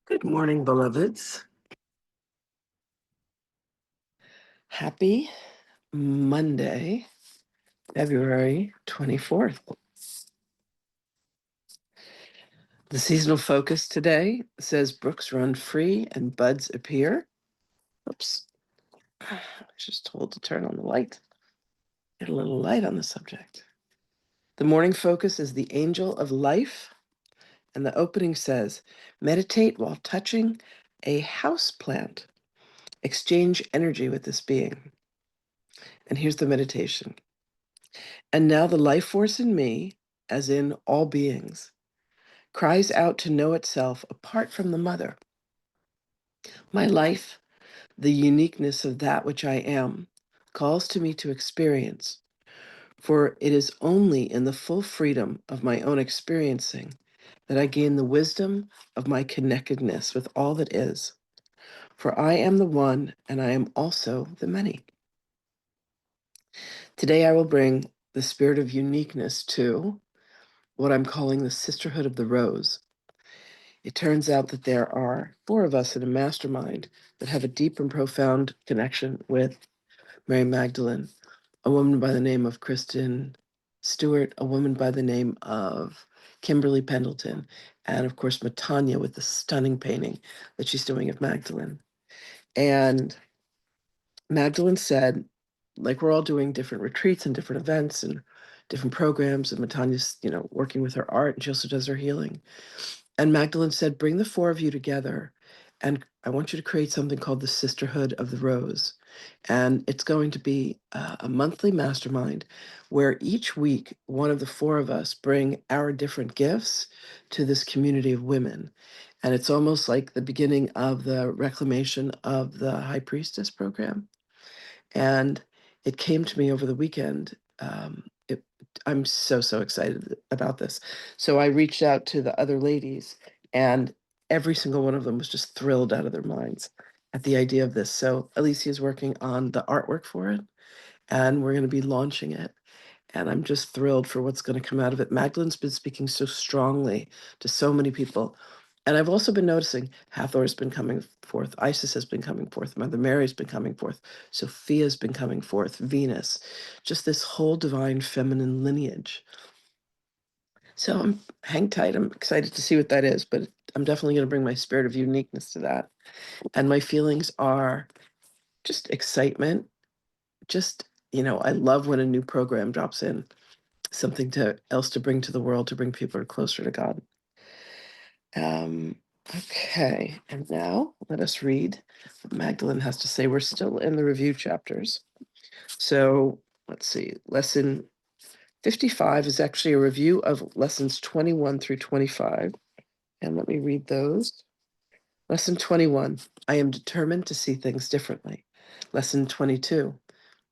Good morning, beloveds. Happy Monday, February 24th. The seasonal focus today says brooks run free and buds appear. Oops. I was just told to turn on the light. Get a little light on the subject. The morning focus is the angel of life. And the opening says, meditate while touching a house plant. Exchange energy with this being. And here's the meditation. And now the life force in me, as in all beings, cries out to know itself apart from the mother. My life, the uniqueness of that which I am, calls to me to experience, for it is only in the full freedom of my own experiencing that I gain the wisdom of my connectedness with all that is. For I am the one, and I am also the many. Today I will bring the spirit of uniqueness to what I'm calling the sisterhood of the rose. It turns out that there are 4 of us in a mastermind that have a deep and profound connection with Mary Magdalene, a woman by the name of Kristen Stewart, a woman by the name of Kimberly Pendleton, and of course, Matanya with the stunning painting that she's doing of Magdalene. And Magdalene said, like we're all doing different retreats and different events and different programs, and Matanya's, working with her art, and she also does her healing. And Magdalene said, bring the 4 of you together, and I want you to create something called the Sisterhood of the Rose. And it's going to be a monthly mastermind where each week, one of the 4 of us bring our different gifts to this community of women. And it's almost like the beginning of the reclamation of the High Priestess program. And it came to me over the weekend. I'm so excited about this. So I reached out to the other ladies, and every single one of them was just thrilled out of their minds at the idea of this. So Alicia's working on the artwork for it, and we're going to be launching it. And I'm just thrilled for what's going to come out of it. Magdalene's been speaking so strongly to so many people. And I've also been noticing Hathor's been coming forth. Isis has been coming forth. Mother Mary's been coming forth. Sophia's been coming forth. Venus. Just this whole divine feminine lineage. So hang tight. I'm excited to see what that is. But I'm definitely going to bring my spirit of uniqueness to that. And my feelings are just excitement. Just, I love when a new program drops in. Something else to bring to the world, to bring people closer to God. Okay, and now let us read what Magdalene has to say. We're still in the review chapters. So let's see, lesson 55 is actually a review of lessons 21 through 25. And let me read those. Lesson 21, I am determined to see things differently. Lesson 22,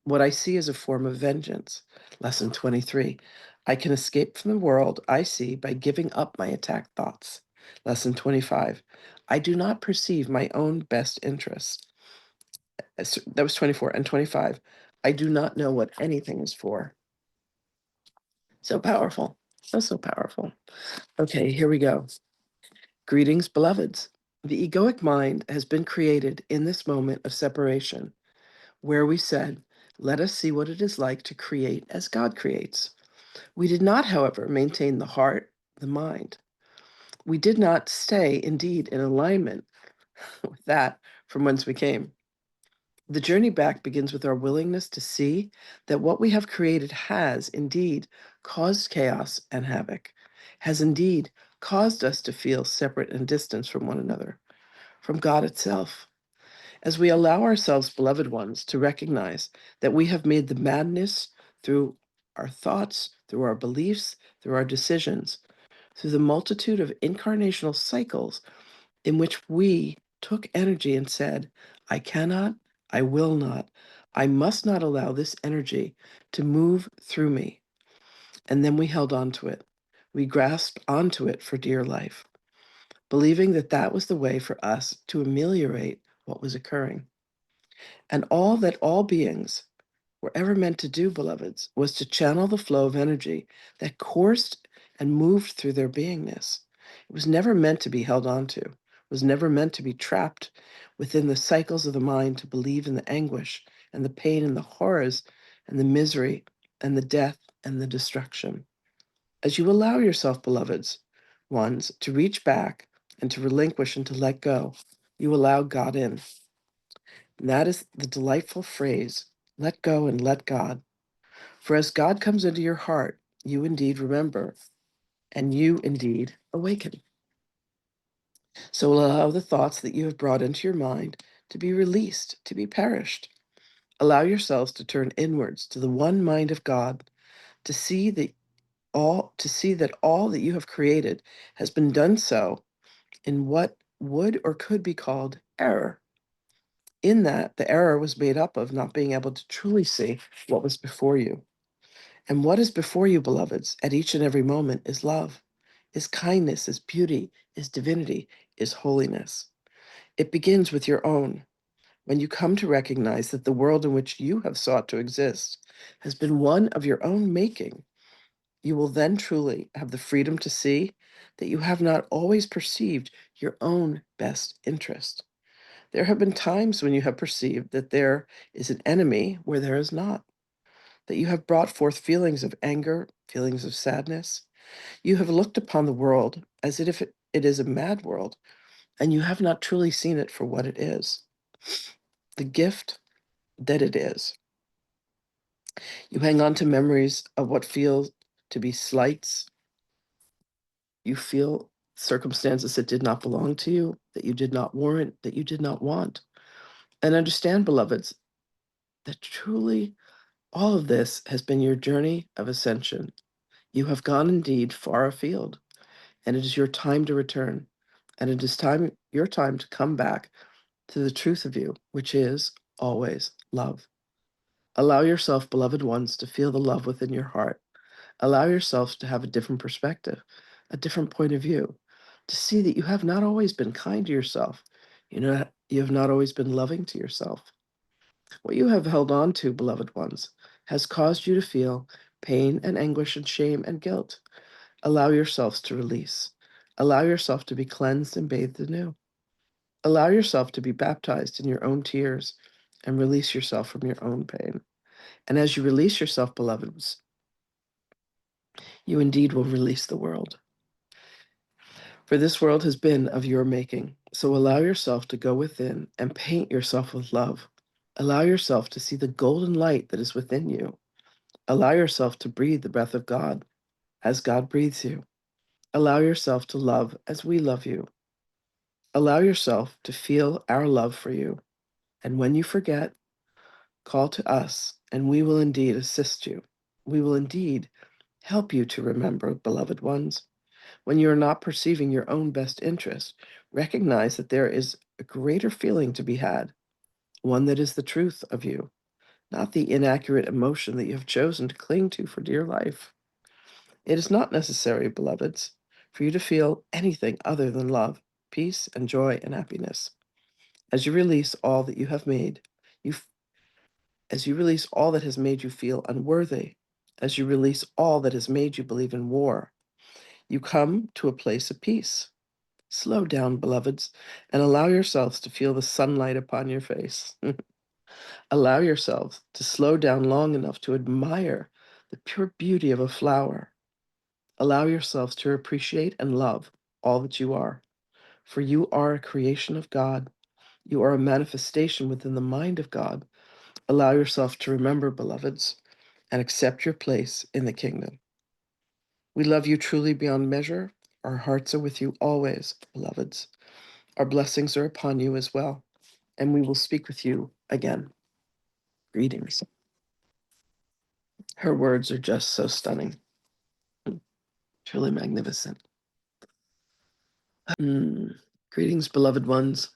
what I see is a form of vengeance. Lesson 23, I can escape from the world I see by giving up my attacked thoughts. Lesson 25, I do not perceive my own best interests. That was 24. And 25, I do not know what anything is for. So powerful. So powerful. Okay, here we go. Greetings, beloveds. The egoic mind has been created in this moment of separation, where we said, let us see what it is like to create as God creates. We did not, however, maintain the heart, the mind. We did not stay, indeed, in alignment with that from whence we came. The journey back begins with our willingness to see that what we have created has, indeed, caused chaos and havoc, has indeed caused us to feel separate and distant from one another, from God itself. As we allow ourselves, beloved ones, to recognize that we have made the madness through our thoughts, through our beliefs, through our decisions, through the multitude of incarnational cycles in which we took energy and said, I cannot, I will not, I must not allow this energy to move through me. And then we held on to it. We grasped onto it for dear life, believing that that was the way for us to ameliorate what was occurring. And all that all beings were ever meant to do, beloveds, was to channel the flow of energy that coursed and moved through their beingness. It was never meant to be held on to was never meant to be trapped within the cycles of the mind to believe in the anguish and the pain and the horrors and the misery and the death and the destruction. As you allow yourself, beloveds ones, to reach back and to relinquish and to let go, you allow God in. And that is the delightful phrase, let go and let God. For as God comes into your heart, you indeed remember, and you indeed awaken. So allow the thoughts that you have brought into your mind to be released, to be perished. Allow yourselves to turn inwards to the one mind of God, to see that all that you have created has been done so in what would or could be called error. In that, the error was made up of not being able to truly see what was before you. And what is before you, beloveds, at each and every moment is love, is kindness, is beauty, is divinity, is holiness. It begins with your own. When you come to recognize that the world in which you have sought to exist has been one of your own making, you will then truly have the freedom to see that you have not always perceived your own best interest. There have been times when you have perceived that there is an enemy where there is not, that you have brought forth feelings of anger, feelings of sadness. You have looked upon the world as if it is a mad world, and you have not truly seen it for what it is, the gift that it is. You hang on to memories of what feels to be slights. You feel circumstances that did not belong to you, that you did not warrant, that you did not want. And understand, beloveds, that truly all of this has been your journey of ascension. You have gone indeed far afield, and it is your time to return. And it is your time to come back to the truth of you, which is always love. Allow yourself, beloved ones, to feel the love within your heart. Allow yourselves to have a different perspective, a different point of view, to see that you have not always been kind to yourself. You have not always been loving to yourself. What you have held on to, beloved ones, has caused you to feel pain and anguish and shame and guilt. Allow yourselves to release. Allow yourself to be cleansed and bathed anew. Allow yourself to be baptized in your own tears and release yourself from your own pain. And as you release yourself, beloveds, you indeed will release the world. For this world has been of your making. So allow yourself to go within and paint yourself with love. Allow yourself to see the golden light that is within you. Allow yourself to breathe the breath of God as God breathes you. Allow yourself to love as we love you. Allow yourself to feel our love for you. And when you forget, call to us, and we will indeed assist you. We will indeed help you to remember, beloved ones. When you are not perceiving your own best interest, recognize that there is a greater feeling to be had, one that is the truth of you, not the inaccurate emotion that you have chosen to cling to for dear life. It is not necessary, beloveds, for you to feel anything other than love, peace, and joy and happiness. As you release all that you have made, you as you release all that has made you feel unworthy, as you release all that has made you believe in war, you come to a place of peace. Slow down, beloveds, and allow yourselves to feel the sunlight upon your face. Allow yourselves to slow down long enough to admire the pure beauty of a flower. Allow yourselves to appreciate and love all that you are, for you are a creation of God. You are a manifestation within the mind of God. Allow yourself to remember, beloveds, and accept your place in the kingdom. We love you truly beyond measure. Our hearts are with you always, beloveds. Our blessings are upon you as well, and we will speak with you again. Greetings. Her words are just so stunning, truly magnificent. Greetings, beloved ones.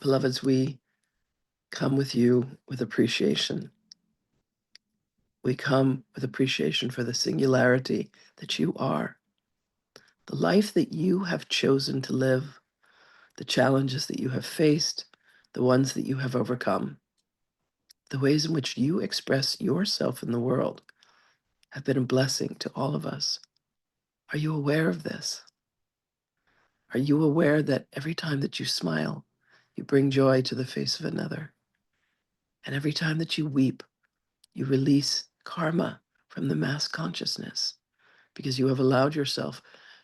Beloveds, we come with you with appreciation. We come with appreciation for the singularity that you are, the life that you have chosen to live, the challenges that you have faced, the ones that you have overcome, the ways in which you express yourself in the world have been a blessing to all of us. Are you aware of this? Are you aware that every time that you smile, you bring joy to the face of another? And every time that you weep, you release karma from the mass consciousness because you have allowed yourself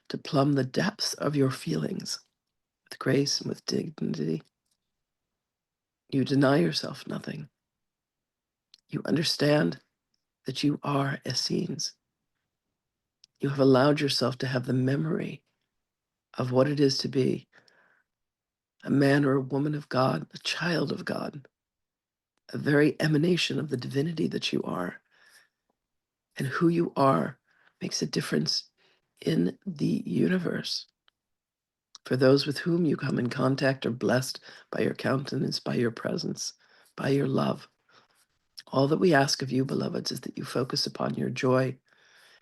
to plumb the depths of your feelings with grace and with dignity. You deny yourself nothing. You understand that you are Essenes. You have allowed yourself to have the memory of what it is to be a man or a woman of God, a child of God, a very emanation of the divinity that you are. And who you are makes a difference in the universe. For those with whom you come in contact are blessed by your countenance, by your presence, by your love. All that we ask of you, beloveds, is that you focus upon your joy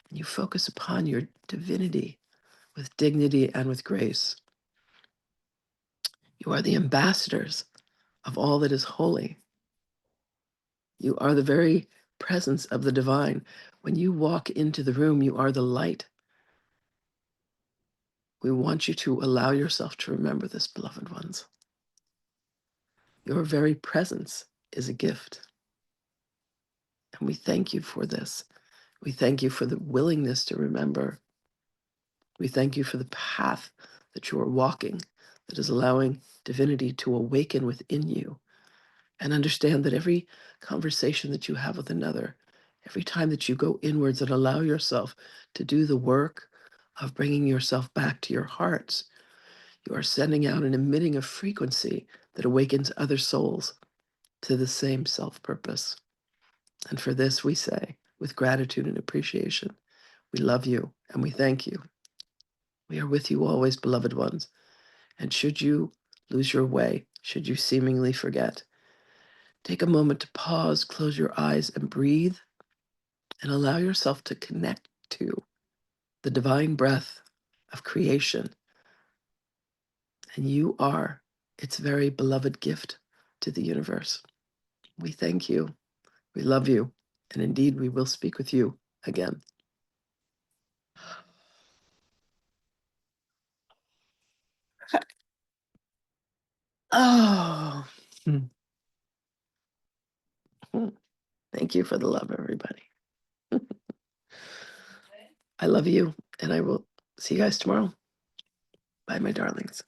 and you focus upon your divinity with dignity and with grace. You are the ambassadors of all that is holy. You are the very presence of the divine. When you walk into the room, you are the light. We want you to allow yourself to remember this, beloved ones. Your very presence is a gift. And we thank you for this. We thank you for the willingness to remember. We thank you for the path that you are walking that is allowing divinity to awaken within you. And understand that every conversation that you have with another, every time that you go inwards and allow yourself to do the work of bringing yourself back to your hearts, you are sending out and emitting a frequency that awakens other souls to the same self-purpose. And for this, we say, with gratitude and appreciation, we love you and we thank you. We are with you always, beloved ones. And should you lose your way, should you seemingly forget, take a moment to pause, close your eyes, and breathe, and allow yourself to connect to the divine breath of creation. And you are its very beloved gift to the universe. We thank you. We love you. And indeed, we will speak with you again. Oh, thank you for the love, everybody. I love you, and I will see you guys tomorrow. Bye, my darlings.